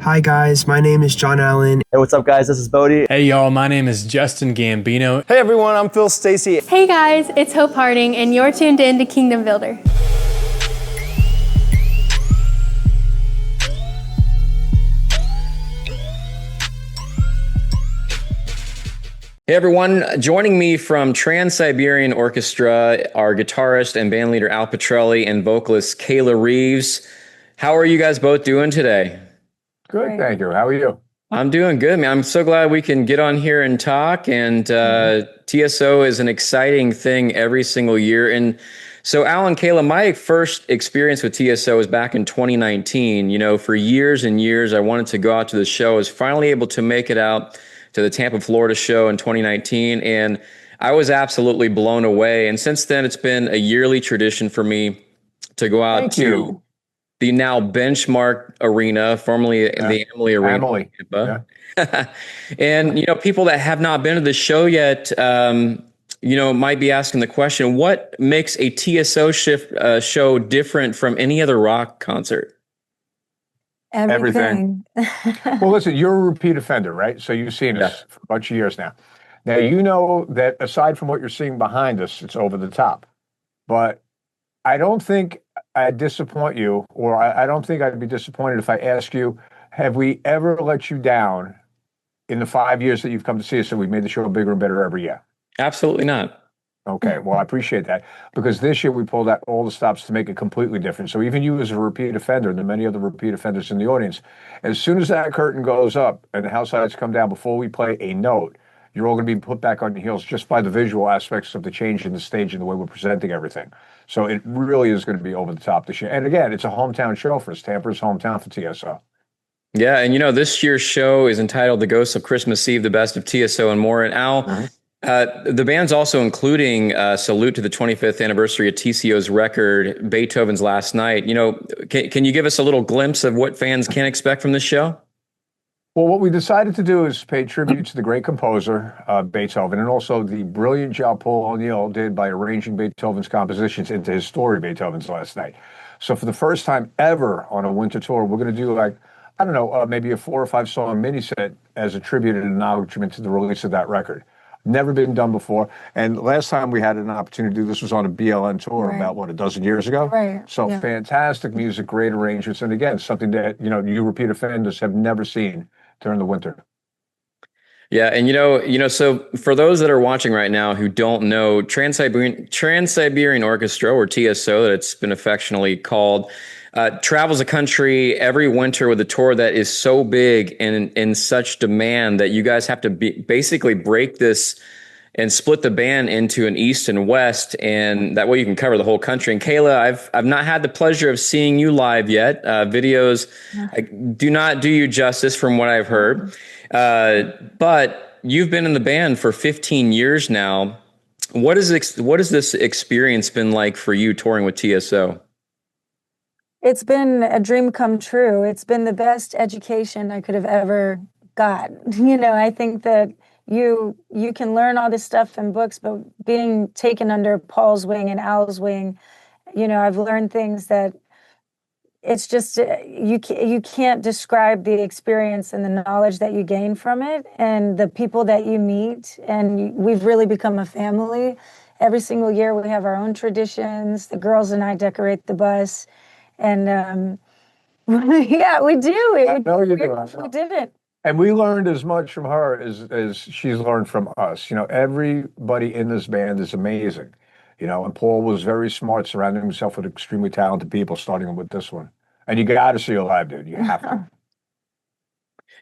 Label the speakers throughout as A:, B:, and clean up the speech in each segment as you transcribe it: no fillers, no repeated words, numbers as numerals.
A: Hi guys, my name is John Allen.
B: Hey, what's up, guys? This is Bodie.
C: Hey, y'all, my name is Justin Gambino.
D: Hey, everyone, I'm Phil Stacy.
E: Hey, guys, it's Hope Harding, and you're tuned in to Kingdom Builder.
F: Hey everyone, joining me from Trans-Siberian Orchestra are guitarist and bandleader Al Pitrelli and vocalist Kayla Reeves. How are you guys both doing today?
G: Good, thank you. How are you?
F: I'm doing good, man. I'm so glad we can get on here and talk. And TSO is an exciting thing every single year. And so, Al and Kayla, my first experience with TSO was back in 2019. You know, for years and years, I wanted to go out to the show. I was finally able to make it out to the Tampa, Florida show in 2019. And I was absolutely blown away. And since then, it's been a yearly tradition for me to go out to the now Benchmark Arena, formerly the Emily Arena. And, you know, people that have not been to the show yet, you know, might be asking the question, what makes a TSO show different from any other rock concert?
G: Everything. Well, listen, you're a repeat offender, right? So you've seen us for a bunch of years now. Now, you know that aside from what you're seeing behind us, it's over the top. But I don't think I'd disappoint you, or I don't think I'd be disappointed if I ask you, have we ever let you down in the 5 years that you've come to see us and we've made the show bigger and better every year?
F: Absolutely not.
G: Okay, well, I appreciate that, because this year we pulled out all the stops to make it completely different. So even you as a repeat offender and the many other repeat offenders in the audience, as soon as that curtain goes up and the house lights come down before we play a note, you're all going to be put back on your heels just by the visual aspects of the change in the stage and the way we're presenting everything. So it really is going to be over the top this year. And again, it's a hometown show for us. Tampa's hometown for TSO. Yeah,
F: and you know, this year's show is entitled The Ghosts of Christmas Eve, The Best of TSO and More. And Al, the band's also including a salute to the 25th anniversary of TCO's record, Beethoven's Last Night. You know, can you give us a little glimpse of what fans can expect from this show?
G: Well, what we decided to do is pay tribute to the great composer, Beethoven, and also the brilliant job Paul O'Neill did by arranging Beethoven's compositions into his story, Beethoven's Last Night. So for the first time ever on a winter tour, we're going to do, like, I don't know, maybe a 4 or 5 song mini set as a tribute and acknowledgement to the release of that record. Never been done before. And last time we had an opportunity to do this was on a BLN tour about, what, a dozen years ago?
H: Right.
G: So fantastic music, great arrangements. And again, something that, you know, you repeat offenders have never seen during the winter.
F: Yeah, and you know, so for those that are watching right now who don't know, Trans-Siberian Orchestra, or TSO, that it's been affectionately called, travels the country every winter with a tour that is so big and in such demand that you guys have to basically break this and split the band into an east and west, and that way you can cover the whole country. And Kayla, I've not had the pleasure of seeing you live yet. Videos do not do you justice from what I've heard. But you've been in the band for 15 years now. What has this experience been like for you touring with TSO?
H: It's been a dream come true. It's been the best education I could have ever got. You know, I think that you can learn all this stuff in books, but being taken under Paul's wing and Al's wing, you know, I've learned things that it's just, you can't describe the experience and the knowledge that you gain from it and the people that you meet. And we've really become a family. Every single year we have our own traditions. The girls and I decorate the bus. And yeah, we do.
G: I know you do.
H: We did it.
G: And we learned as much from her as she's learned from us. You know, everybody in this band is amazing. You know, and Paul was very smart, surrounding himself with extremely talented people, starting with this one. And you got to see her live, dude. You have to.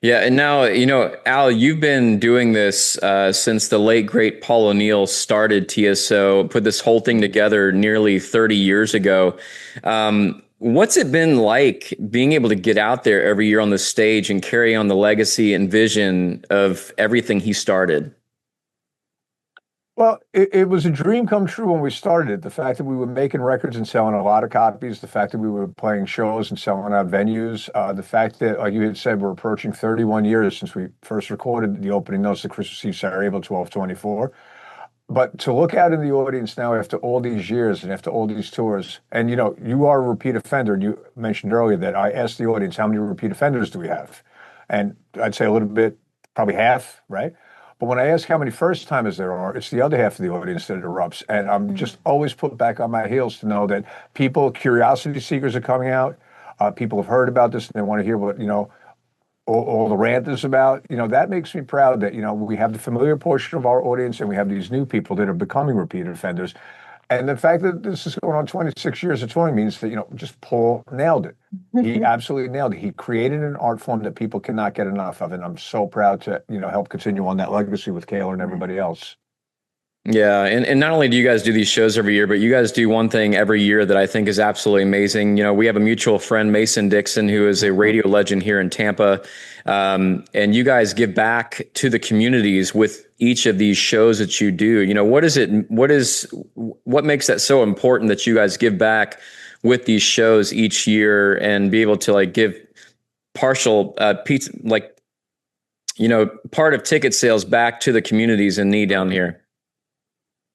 F: Yeah, and now, you know, Al, you've been doing this since the late, great Paul O'Neill started TSO, put this whole thing together nearly 30 years ago. What's it been like being able to get out there every year on the stage and carry on the legacy and vision of everything he started?
G: Well, it was a dream come true when we started it. The fact that we were making records and selling a lot of copies, the fact that we were playing shows and selling out venues, the fact that, like you had said, we're approaching 31 years since we first recorded the opening notes of Christmas Eve Sarajevo 1224. But to look out in the audience now after all these years and after all these tours, and you know, you are a repeat offender, and you mentioned earlier that I asked the audience, how many repeat offenders do we have? And I'd say a little bit, probably half, right? But when I ask how many first timers there are, it's the other half of the audience that erupts. And I'm just always put back on my heels to know that people, curiosity seekers are coming out. People have heard about this and they want to hear what, all the rant is about. That makes me proud that, we have the familiar portion of our audience and we have these new people that are becoming repeat offenders. And the fact that this is going on 26 years of touring means that, just Paul nailed it. He absolutely nailed it. He created an art form that people cannot get enough of. And I'm so proud to, help continue on that legacy with Kayla and everybody else.
F: Yeah, and not only do you guys do these shows every year, but you guys do one thing every year that I think is absolutely amazing. We have a mutual friend, Mason Dixon, who is a radio legend here in Tampa, and you guys give back to the communities with each of these shows that you do. What makes that so important that you guys give back with these shows each year and be able to give partial pizza, part of ticket sales back to the communities in need down here?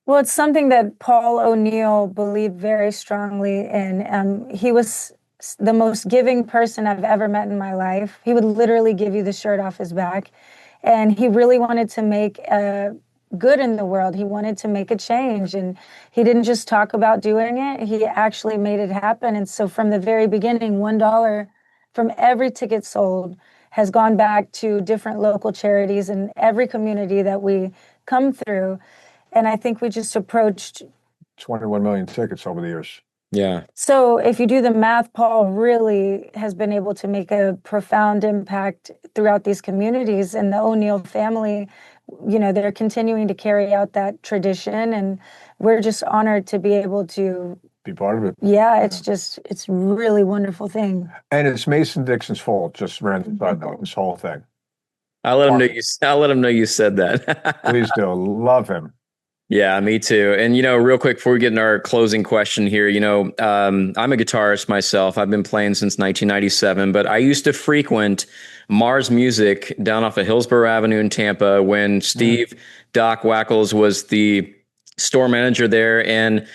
H: Well, it's something that Paul O'Neill believed very strongly in. He was the most giving person I've ever met in my life. He would literally give you the shirt off his back. And he really wanted to make good in the world. He wanted to make a change. And he didn't just talk about doing it. He actually made it happen. And so from the very beginning, $1 from every ticket sold has gone back to different local charities in every community that we come through. And I think we just approached
G: 21 million tickets over the years.
F: Yeah.
H: So if you do the math, Paul really has been able to make a profound impact throughout these communities. And the O'Neill family, they're continuing to carry out that tradition. And we're just honored to be able to
G: be part of it.
H: Yeah, it's really wonderful thing.
G: And it's Mason Dixon's fault, just random side note, this whole thing.
F: I'll let him know you said that.
G: Please do. Love him.
F: Yeah, me too. And, real quick before we get into our closing question here, I'm a guitarist myself. I've been playing since 1997, but I used to frequent Mars Music down off of Hillsborough Avenue in Tampa when Steve Doc Wackles was the store manager there. And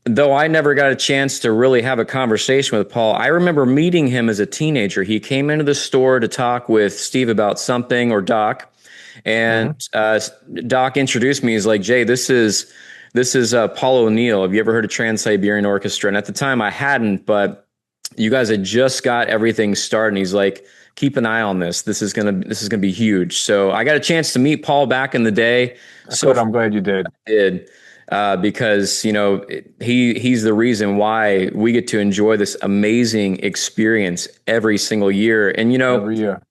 F: though I never got a chance to really have a conversation with Paul, I remember meeting him as a teenager. He came into the store to talk with Steve about something, or Doc. And Doc introduced me. He's like, Jay, this is Paul O'Neill. Have you ever heard of Trans-Siberian Orchestra? And at the time I hadn't, but you guys had just got everything started. And he's like, keep an eye on this. This is gonna be huge. So I got a chance to meet Paul back in the day.
G: So I'm glad you did.
F: I did. Because he's the reason why we get to enjoy this amazing experience every single year. And
G: every year.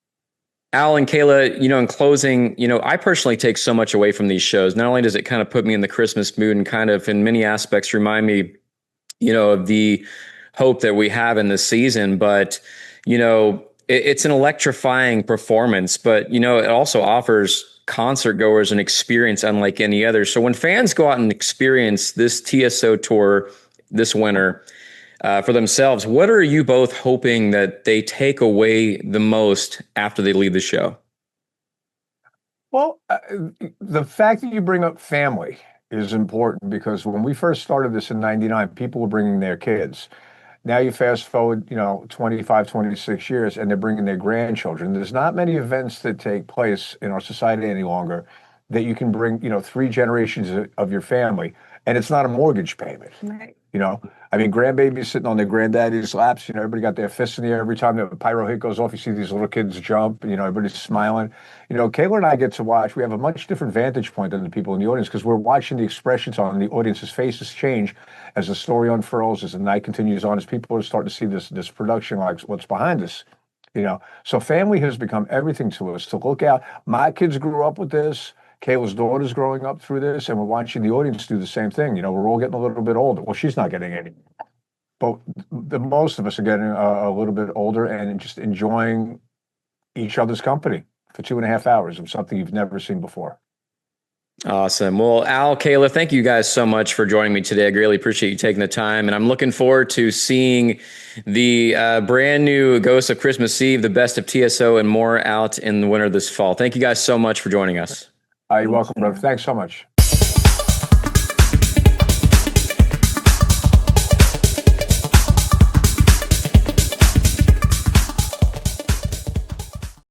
F: Al and Kayla, in closing, I personally take so much away from these shows. Not only does it kind of put me in the Christmas mood and kind of in many aspects remind me, of the hope that we have in this season, but, it's an electrifying performance, but, it also offers concert goers an experience unlike any other. So when fans go out and experience this TSO tour this winter, for themselves, what are you both hoping that they take away the most after they leave the show?
G: Well, the fact that you bring up family is important, because when we first started this in 99, people were bringing their kids. Now you fast forward, 25, 26 years, and they're bringing their grandchildren. There's not many events that take place in our society any longer that you can bring, 3 generations of your family, and it's not a mortgage payment.
H: Right.
G: Grandbabies sitting on their granddaddy's laps, everybody got their fists in the air. Every time the pyro hit goes off, you see these little kids jump, everybody's smiling. Kayla and I get to watch. We have a much different vantage point than the people in the audience, because we're watching the expressions on the audience's faces change as the story unfurls, as the night continues on, as people are starting to see this production, like what's behind us. So family has become everything to us. To look out, my kids grew up with this. Kayla's daughter's growing up through this, and we're watching the audience do the same thing. We're all getting a little bit older. Well, she's not getting any, but the most of us are getting a little bit older and just enjoying each other's company for 2.5 hours of something you've never seen before.
F: Awesome. Well, Al, Kayla, thank you guys so much for joining me today. I really appreciate you taking the time, and I'm looking forward to seeing the brand new Ghosts of Christmas Eve, the best of TSO, and more out in the winter this fall. Thank you guys so much for joining us.
G: You're welcome, brother. Thanks so much.